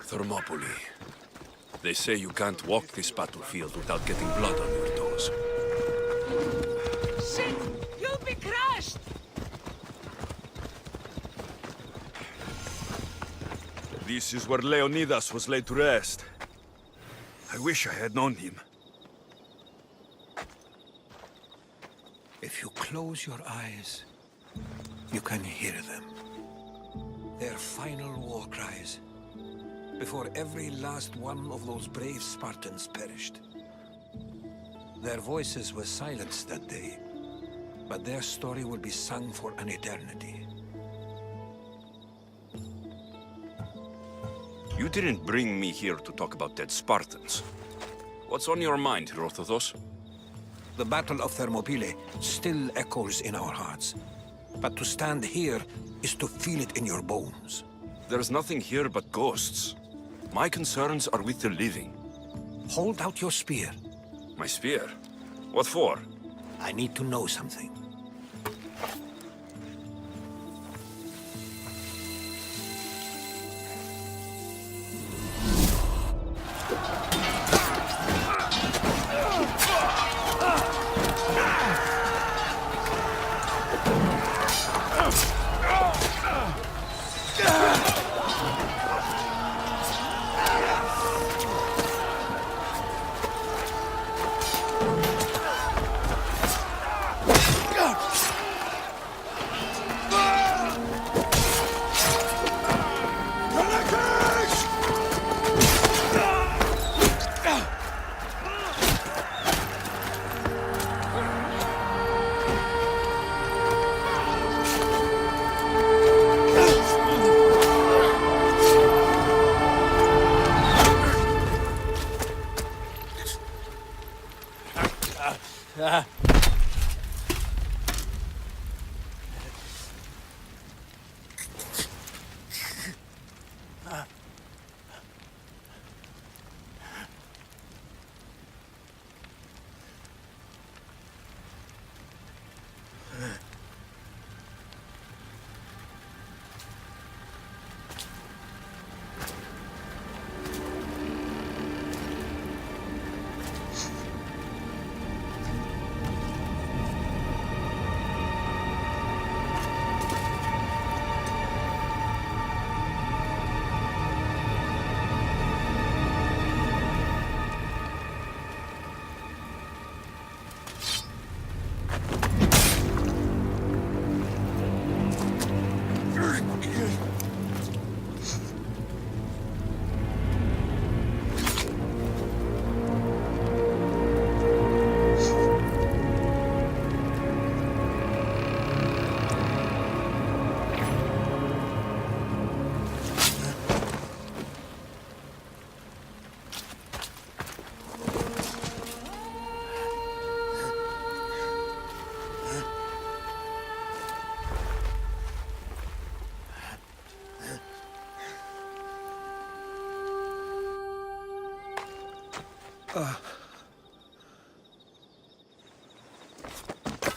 Thermopylae. They say you can't walk this battlefield without getting blood on your toes. Shit! You'll be crushed! This is where Leonidas was laid to rest. I wish I had known him. If you close your eyes, you can hear them. Their final war cries, before every last one of those brave Spartans perished. Their voices were silenced that day, but their story will be sung for an eternity. You didn't bring me here to talk about dead Spartans. What's on your mind, Herodotus? The Battle of Thermopylae still echoes in our hearts. But to stand here is to feel it in your bones. There's nothing here but ghosts. My concerns are with the living. Hold out your spear. My spear? What for? I need to know something.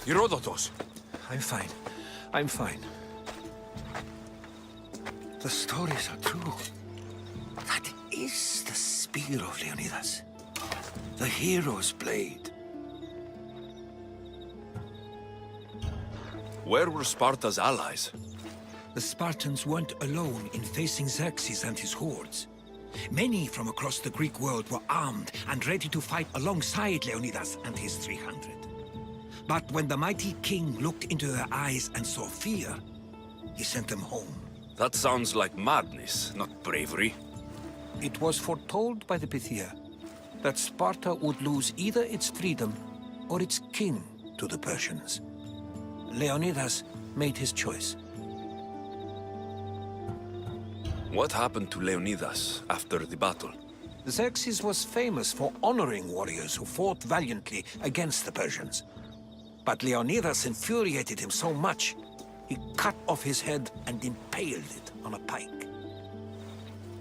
Herodotus! I'm fine. I'm fine. The stories are true. That is the spear of Leonidas. The hero's blade. Where were Sparta's allies? The Spartans weren't alone in facing Xerxes and his hordes. Many from across the Greek world were armed and ready to fight alongside Leonidas and his 300. But when the mighty king looked into their eyes and saw fear, he sent them home. That sounds like madness, not bravery. It was foretold by the Pythia that Sparta would lose either its freedom or its king to the Persians. Leonidas made his choice. What happened to Leonidas after the battle? Xerxes was famous for honoring warriors who fought valiantly against the Persians. But Leonidas infuriated him so much, he cut off his head and impaled it on a pike.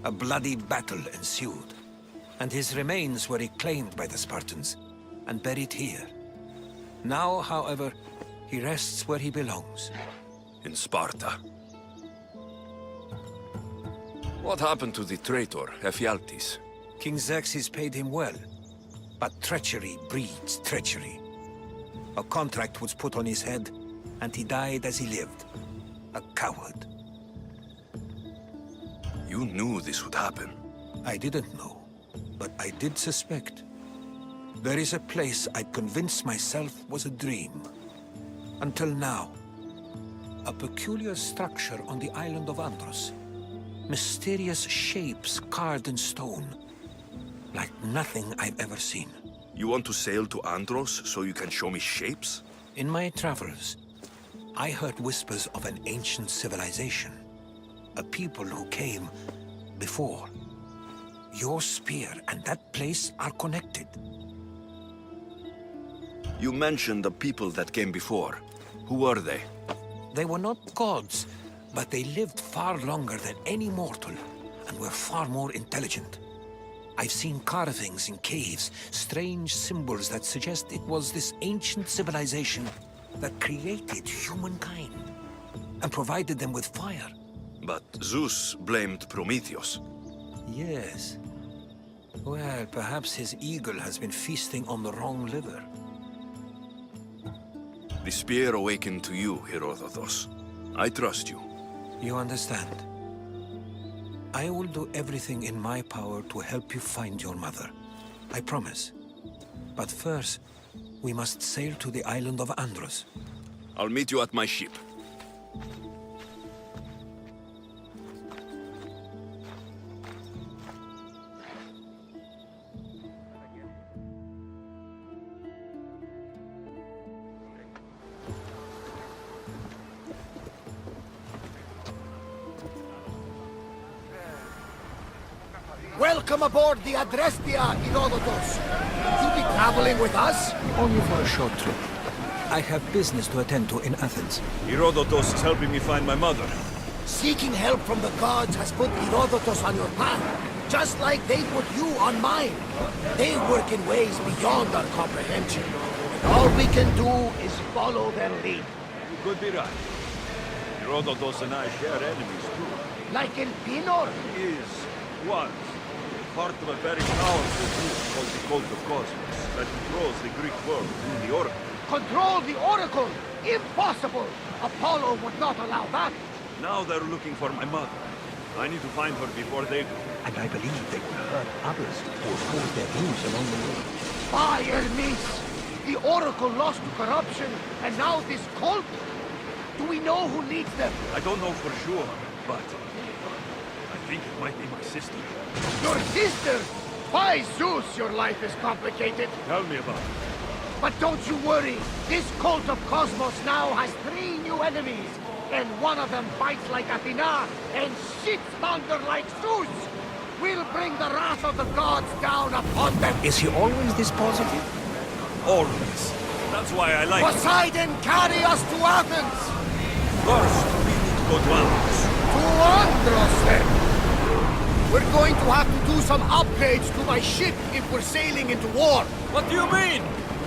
A bloody battle ensued, and his remains were reclaimed by the Spartans. and buried here. Now, however, he rests where he belongs. In Sparta. What happened to the traitor, Ephialtes? King Xerxes paid him well, but treachery breeds treachery. A contract was put on his head, and he died as he lived. A coward. You knew this would happen. I didn't know, but I did suspect. There is a place I'd convinced myself was a dream. Until now. A peculiar structure on the island of Andros. Mysterious shapes carved in stone. Like nothing I've ever seen. You want to sail to Andros so you can show me shapes? In my travels, I heard whispers of an ancient civilization. A people who came before. Your spear and that place are connected. You mentioned the people that came before. Who were they? They were not gods, but they lived far longer than any mortal, and were far more intelligent. I've seen carvings in caves, strange symbols that suggest it was this ancient civilization that created humankind, and provided them with fire. But Zeus blamed Prometheus. Yes. Well, perhaps his eagle has been feasting on the wrong liver. The spear awakened to you, Herodotus. I trust you. You understand? I will do everything in my power to help you find your mother. I promise. But first, we must sail to the island of Andros. I'll meet you at my ship. Welcome aboard the Adrestia, Herodotus. You be traveling with us? Only for a short trip. I have business to attend to in Athens. Herodotus is helping me find my mother. Seeking help from the gods has put Herodotus on your path, just like they put you on mine. They work in ways beyond our comprehension. And all we can do is follow their lead. You could be right. Herodotus and I share enemies too. Like El Pinor. He is, once, part of a very powerful group called the Cult of Cosmos that controls the Greek world through the Oracle. Control the Oracle! Impossible! Apollo would not allow that. Now they're looking for my mother. I need to find her before they do. And I believe they will hurt others who oppose their views along the way. By Hermes! The Oracle lost to corruption, and now this cult? Do we know who leads them? I don't know for sure, but I think it might be my sister. Your sister? By Zeus, your life is complicated. Tell me about it. But don't you worry. This cult of Cosmos now has 3 new enemies. And one of them fights like Athena and shits thunder like Zeus. We'll bring the wrath of the gods down upon them. Is he always this positive? Always. That's why I like it. Poseidon, carry us to Athens! First, we need to go to Andros. To Andros, then! We're going to have to do some upgrades to my ship if we're sailing into war. What do you mean?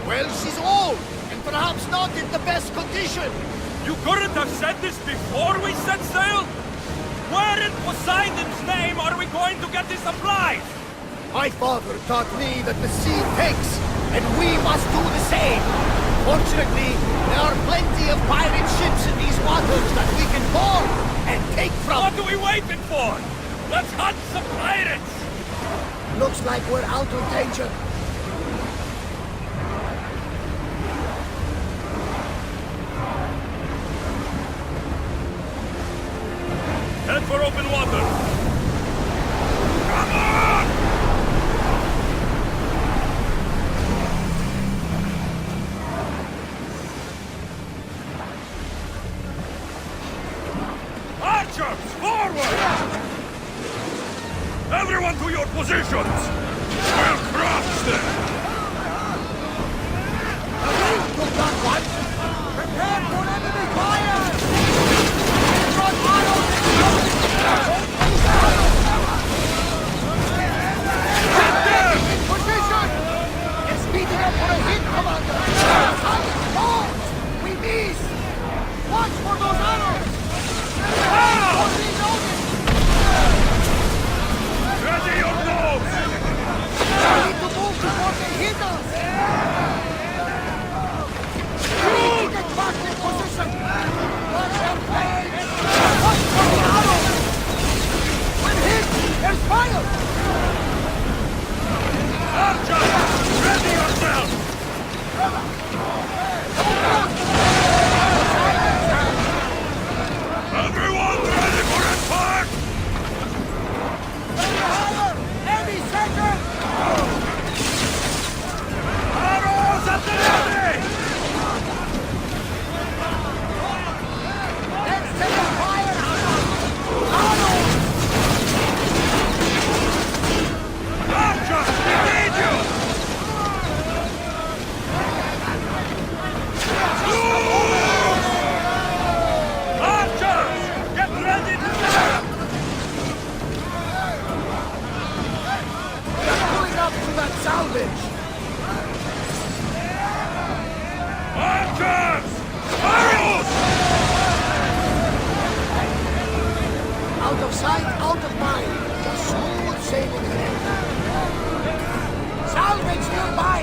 Well, she's old, and perhaps not in the best condition. You couldn't have said this before we set sail? Where in Poseidon's name are we going to get the supplies? My father taught me that the sea takes, and we must do the same. Fortunately, there are plenty of pirate ships in these waters that we can board and take from. What are we waiting for? Let's hunt some pirates! Looks like we're out of danger. Head for open water! Come on! Archers, forward! Everyone to your positions! We'll crush them! You've done what? Prepare for enemy fire! Run arrows in position! It's speeding up for a hit! Watch for those arrows! Ready your dogs! We need to move before they hit us! We need to get back in position! Watch your blades! Watch for the arrows! When hit, there's fire! Archer! Ready yourself! Everyone ready for attack! Heavy second! Arrows at the ready! Let's take a fire! Arrows! Archer! We need you! Archers! Get ready to attack! Pulling up to that salvage! Archers! Arrows! Out of sight, out of mind. Just smooth sailing ahead. Salvage nearby!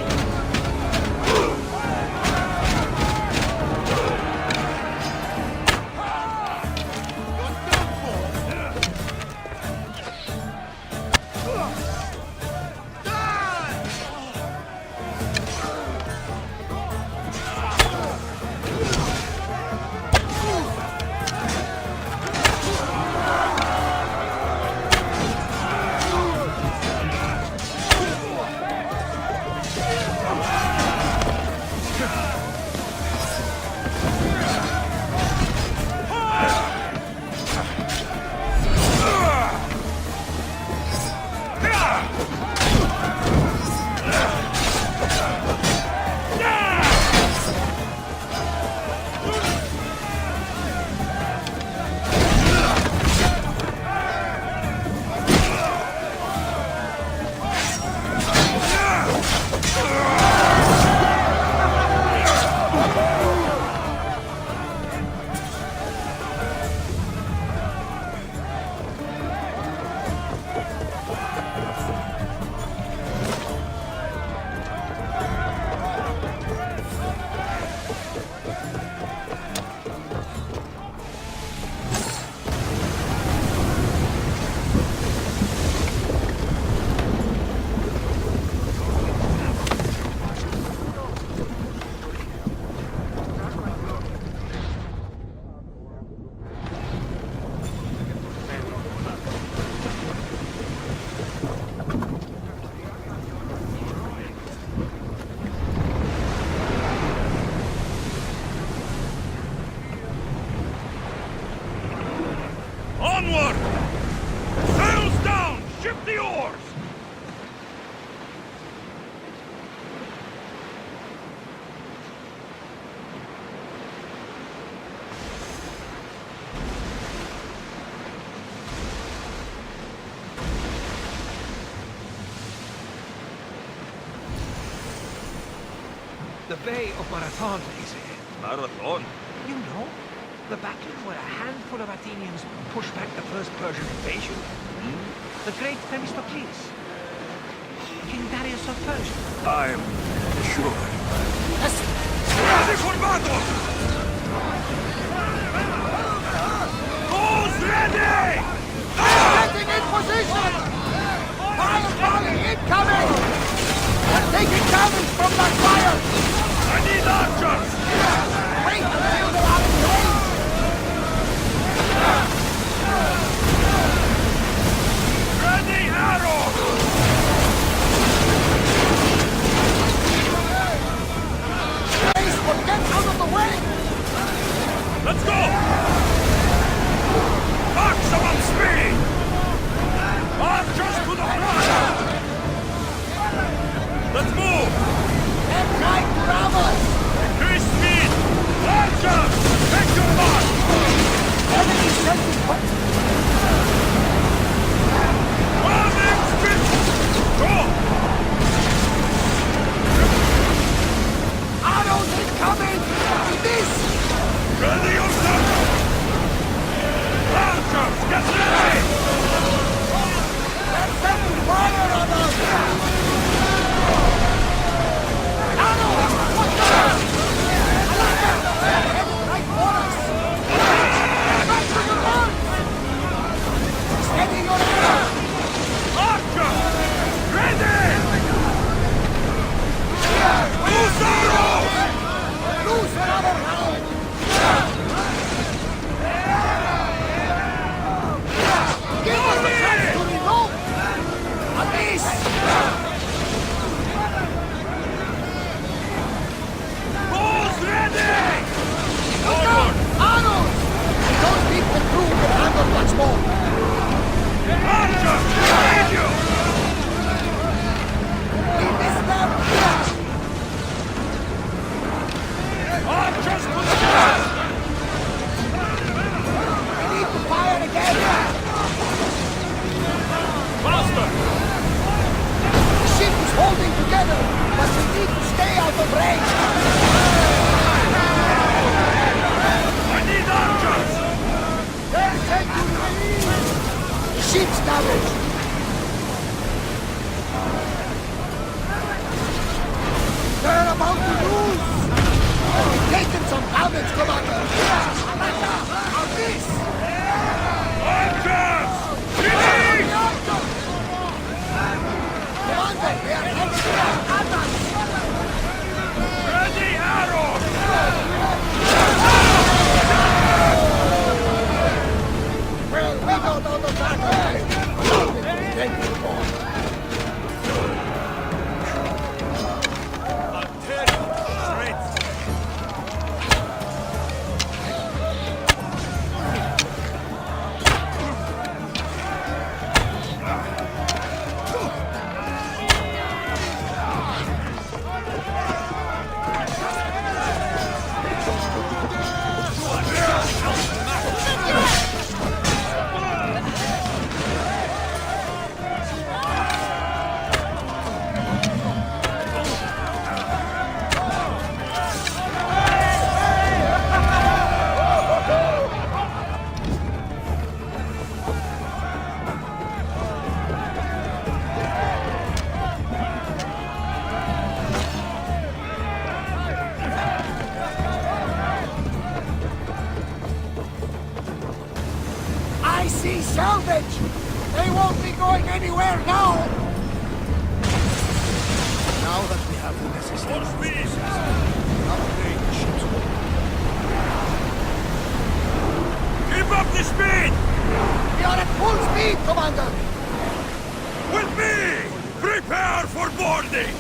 Onward! Sails down! Ship the oars! The Bay of Marathon, is it? Marathon? You know, the battle where a handful of Athenians pushed back the first Persian invasion. The great Themistocles. King Darius of Persia. I'm sure. Ready for battle! Who's ready? Getting in position! Fire volley incoming! We're taking damage from that fire! I need archers! Wait until they're out of range! Ready arrows! Race will get out of the way! Let's go! Maximum speed! Archers to the front! Let's move! Heavy need to stay out of range! I need archers! They're taking the lead! Ship's damaged! They're about to lose! We've taken some damage, Commander! Now this! Archers! Finish! Commander, they are heading at us! Ready arrows! Well, we got out of that way! Thank you, Lord. A terrible strength! I see salvage! They won't be going anywhere now! Now that we have the necessary For speed! upgrade the ship's hull. Keep up the speed! We are at full speed, Commander! With me! Prepare for boarding!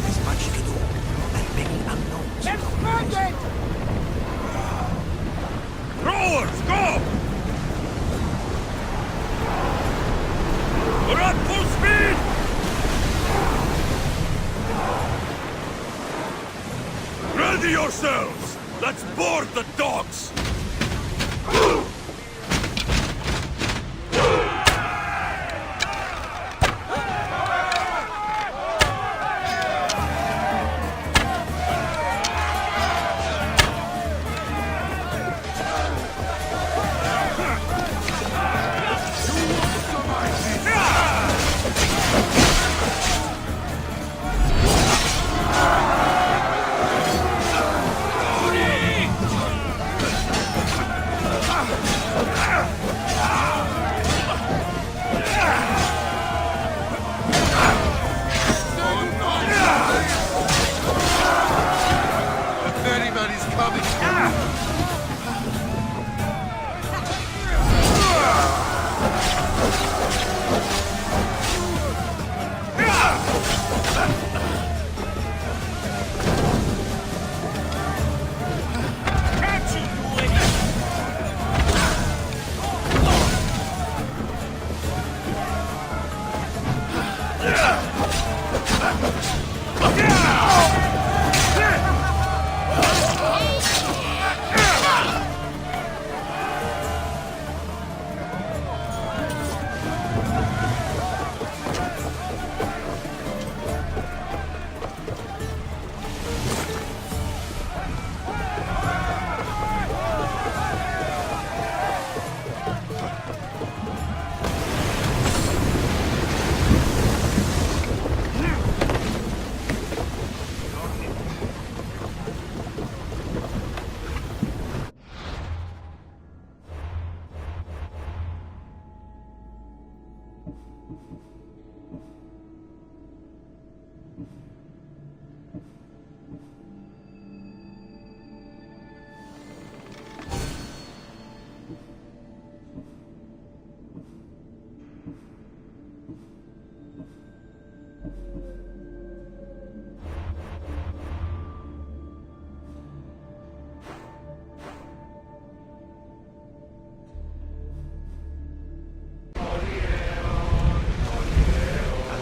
There's much to do, and many unknowns. Expanded! Rowers, go! We're at full speed! Ready yourselves! Let's board the dogs!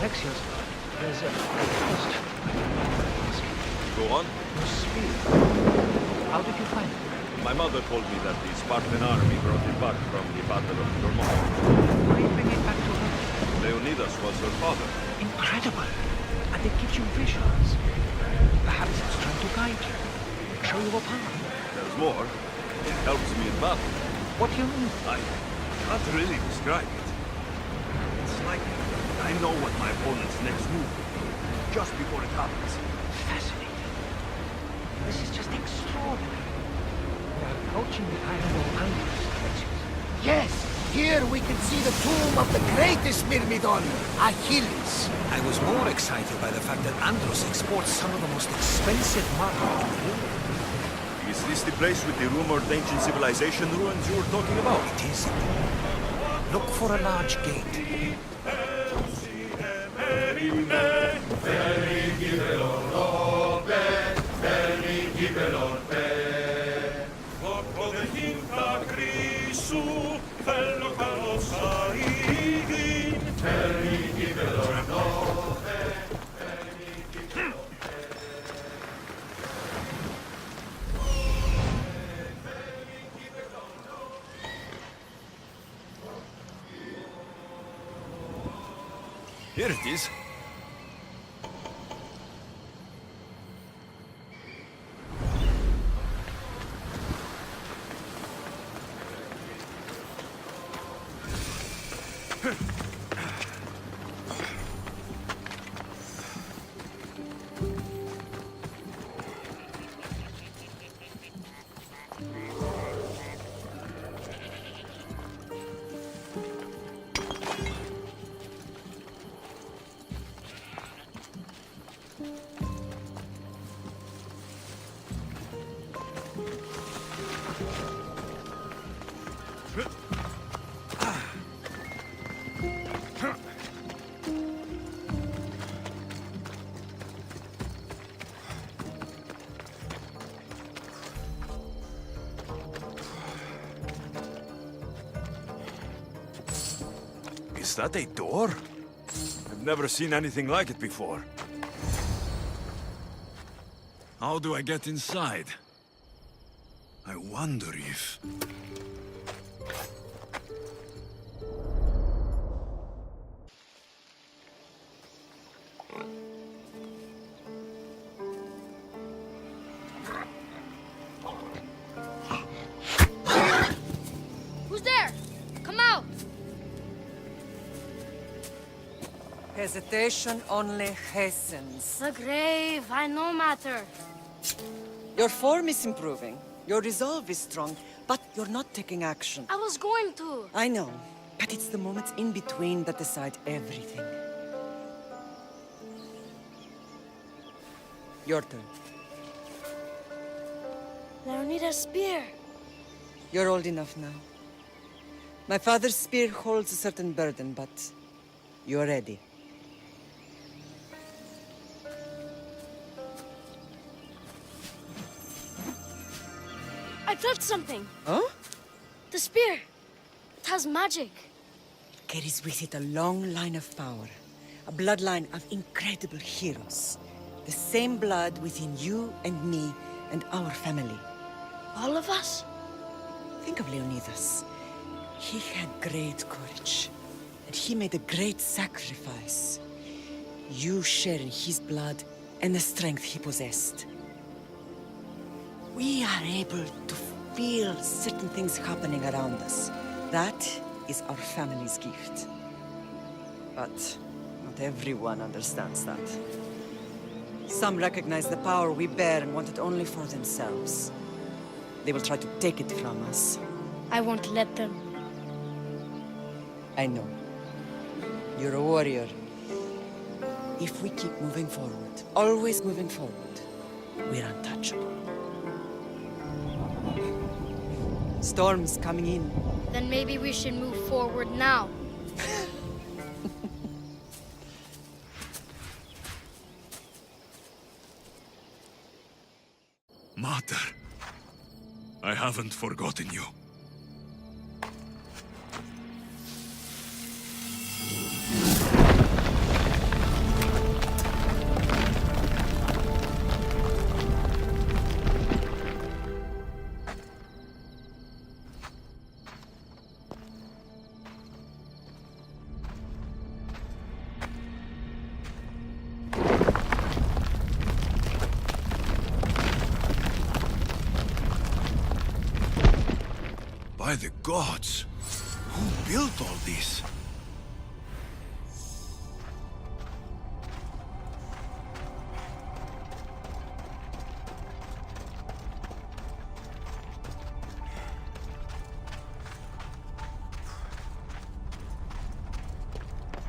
Alexios, there's a question to ask you. Go on. Your spear. How did you find it? My mother told me that the Spartan army brought it back from the Battle of Thermopylae. Why bring it back to her? Leonidas was her father. Incredible. And it gives you visions. Perhaps it's trying to guide you. Show you a path. There's more. It helps me in battle. What do you mean? I can't really describe it. It's like I know what my opponent's next move will be, just before it happens. Fascinating. This is just extraordinary. We are approaching the island of Andros, Alexios. Yes! Here we can see the tomb of the greatest Myrmidon, Achilles. I was more excited by the fact that Andros exports some of the most expensive marble in the world. Is this the place with the rumored ancient civilization ruins you were talking about? It is. Look for a large gate. Here it is. Is that a door? I've never seen anything like it before. How do I get inside? I wonder if... Who's there? Come out! Hesitation only hastens. The grave, I no matter. Your form is improving. Your resolve is strong, but you're not taking action. I was going to. I know, but it's the moments in between that decide everything. Your turn. Leonidas' spear. You're old enough now. My father's spear holds a certain burden, but you're ready. I felt something. Huh? The spear. It has magic. Carries with it a long line of power. A bloodline of incredible heroes. The same blood within you and me and our family. All of us? Think of Leonidas. He had great courage, and he made a great sacrifice. You share in his blood and the strength he possessed. We are able to feel certain things happening around us. That is our family's gift. But not everyone understands that. Some recognize the power we bear and want it only for themselves. They will try to take it from us. I won't let them. I know. You're a warrior. If we keep moving forward, always moving forward, we're untouchable. Storm's coming in. Then maybe we should move forward now. Mater, I haven't forgotten you. By the gods! Who built all this?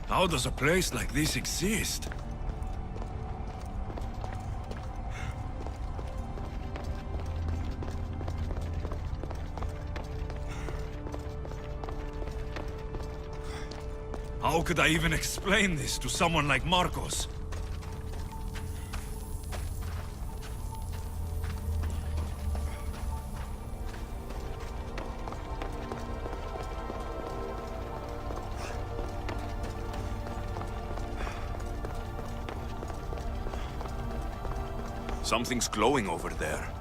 How does a place like this exist? How could I even explain this to someone like Marcos? Something's glowing over there.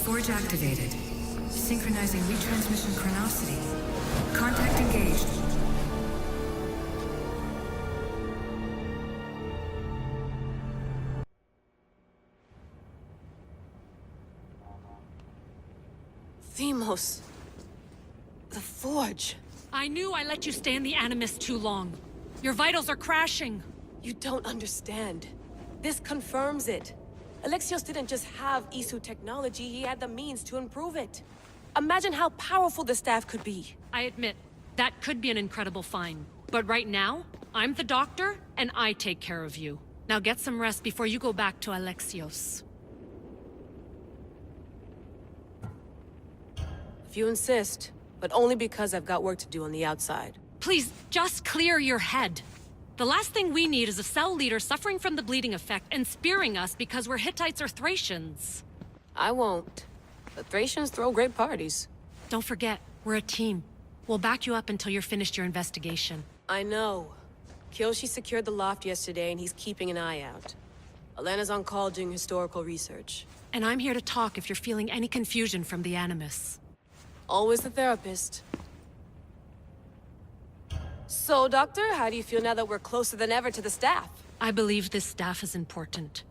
Forge activated. Synchronizing retransmission chronicity. Contact engaged. Themos. The Forge. I knew I let you stay in the Animus too long. Your vitals are crashing. You don't understand. This confirms it. Alexios didn't just have Isu technology, he had the means to improve it. Imagine how powerful the staff could be. I admit, that could be an incredible find. But right now, I'm the doctor, and I take care of you. Now get some rest before you go back to Alexios. If you insist, but only because I've got work to do on the outside. Please, just clear your head. The last thing we need is a cell leader suffering from the bleeding effect and spearing us because we're Hittites or Thracians. I won't. The Thracians throw great parties. Don't forget, we're a team. We'll back you up until you're finished your investigation. I know. Kyoshi secured the loft yesterday and he's keeping an eye out. Elena's on call doing historical research. And I'm here to talk if you're feeling any confusion from the Animus. Always the therapist. So, Doctor, how do you feel now that we're closer than ever to the staff? I believe this staff is important.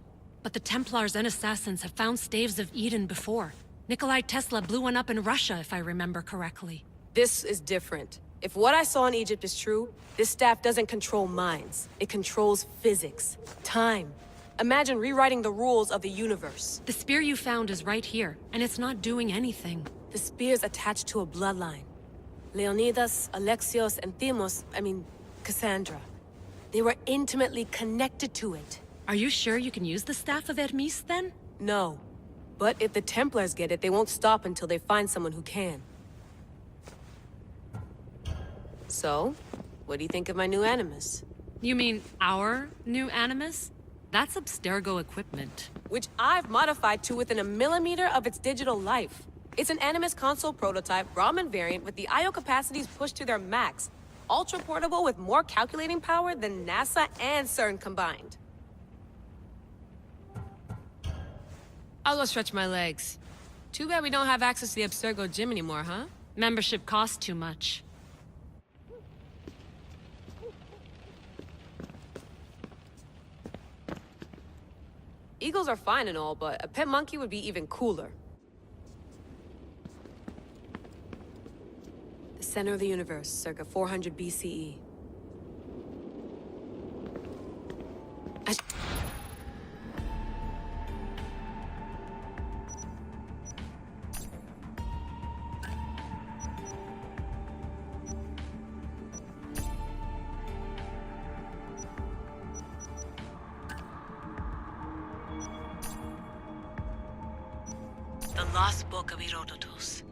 But the Templars and Assassins have found staves of Eden before. Nikolai Tesla blew one up in Russia, if I remember correctly. This is different. If what I saw in Egypt is true, this staff doesn't control minds. It controls physics, time. Imagine rewriting the rules of the universe. The spear you found is right here, and it's not doing anything. The spear's attached to a bloodline. Leonidas, Alexios, and Cassandra. They were intimately connected to it. Are you sure you can use the Staff of Hermes, then? No. But if the Templars get it, they won't stop until they find someone who can. So, what do you think of my new Animus? You mean our new Animus? That's Abstergo equipment. Which I've modified to within a millimeter of its digital life. It's an Animus console prototype, Raman variant with the I/O capacities pushed to their max. Ultra portable with more calculating power than NASA and CERN combined. I'll go stretch my legs. Too bad we don't have access to the Abstergo gym anymore, huh? Membership costs too much. Eagles are fine and all, but a pet monkey would be even cooler. The center of the universe, circa 400 BCE. The lost book of Herodotus.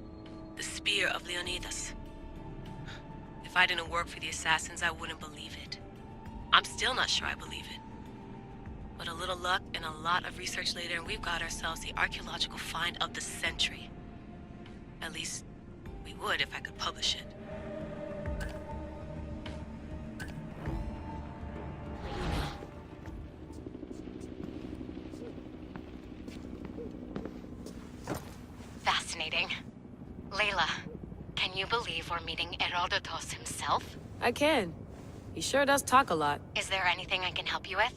The spear of Leonidas. If I didn't work for the Assassins, I wouldn't believe it. I'm still not sure I believe it. But a little luck and a lot of research later, and we've got ourselves the archaeological find of the century. At least, we would if I could publish it. Fascinating. Layla, can you believe we're meeting Herodotus himself? I can. He sure does talk a lot. Is there anything I can help you with?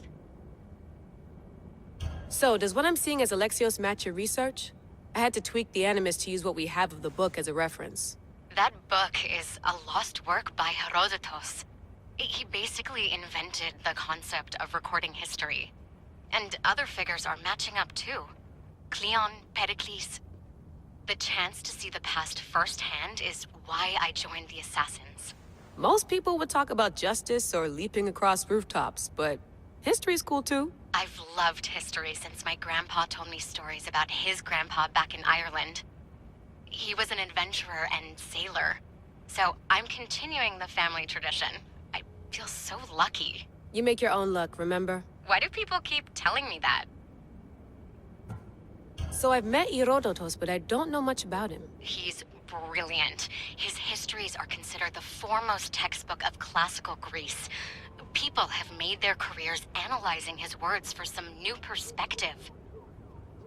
So, does what I'm seeing as Alexios match your research? I had to tweak the Animus to use what we have of the book as a reference. That book is a lost work by Herodotus. He basically invented the concept of recording history. And other figures are matching up too. Cleon, Pericles. The chance to see the past firsthand is why I joined the Assassins. Most people would talk about justice or leaping across rooftops, but history's cool too. I've loved history since my grandpa told me stories about his grandpa back in Ireland. He was an adventurer and sailor. So I'm continuing the family tradition. I feel so lucky. You make your own luck, remember? Why do people keep telling me that? So I've met Herodotus, but I don't know much about him. He's brilliant. His histories are considered the foremost textbook of classical Greece. People have made their careers analyzing his words for some new perspective.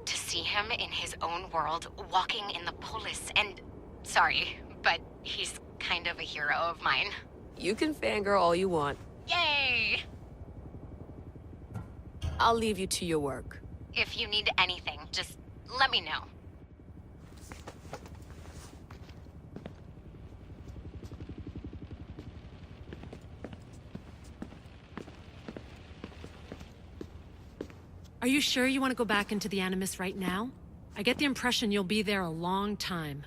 To see him in his own world, walking in the polis, and... Sorry, but he's kind of a hero of mine. You can fangirl all you want. Yay! I'll leave you to your work. If you need anything, just let me know. Are you sure you want to go back into the Animus right now? I get the impression you'll be there a long time.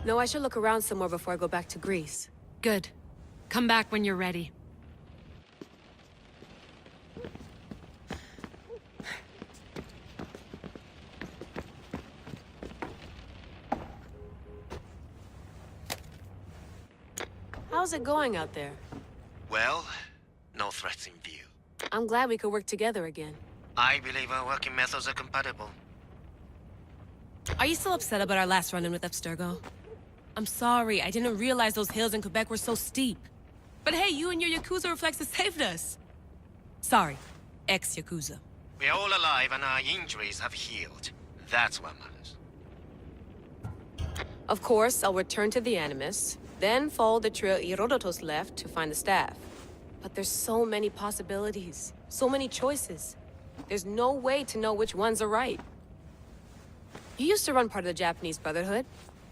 No, I should look around somewhere before I go back to Greece. Good. Come back when you're ready. How's it going out there? Well, no threats in view. I'm glad we could work together again. I believe our working methods are compatible. Are you still upset about our last run-in with Abstergo? I'm sorry, I didn't realize those hills in Quebec were so steep. But hey, you and your Yakuza reflexes saved us. Sorry, ex-Yakuza. We're all alive and our injuries have healed. That's what matters. Of course, I'll return to the Animus, then follow the trail Herodotus left to find the staff. But there's so many possibilities, so many choices. There's no way to know which ones are right. You used to run part of the Japanese Brotherhood.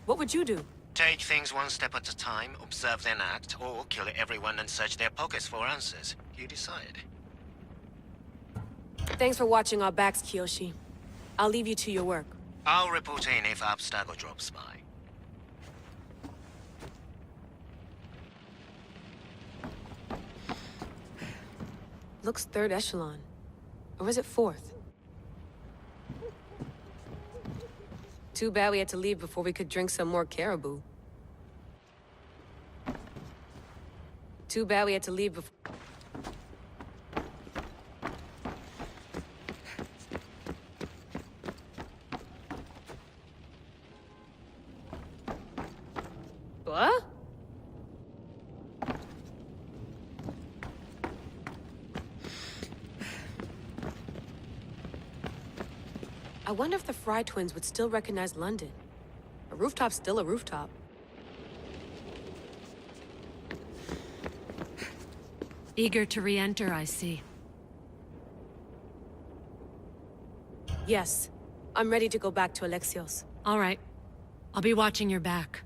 What would you do? Take things one step at a time, observe then act, or kill everyone and search their pockets for answers. You decide. Thanks for watching our backs, Kiyoshi. I'll leave you to your work. I'll report in if Abstergo drops by. Looks third echelon. Or is it fourth? Too bad we had to leave before we could drink some more caribou. Too bad we had to leave before... What? I wonder if the Fry twins would still recognize London. A rooftop's still a rooftop. Eager to re-enter, I see. Yes. I'm ready to go back to Alexios. All right. I'll be watching your back.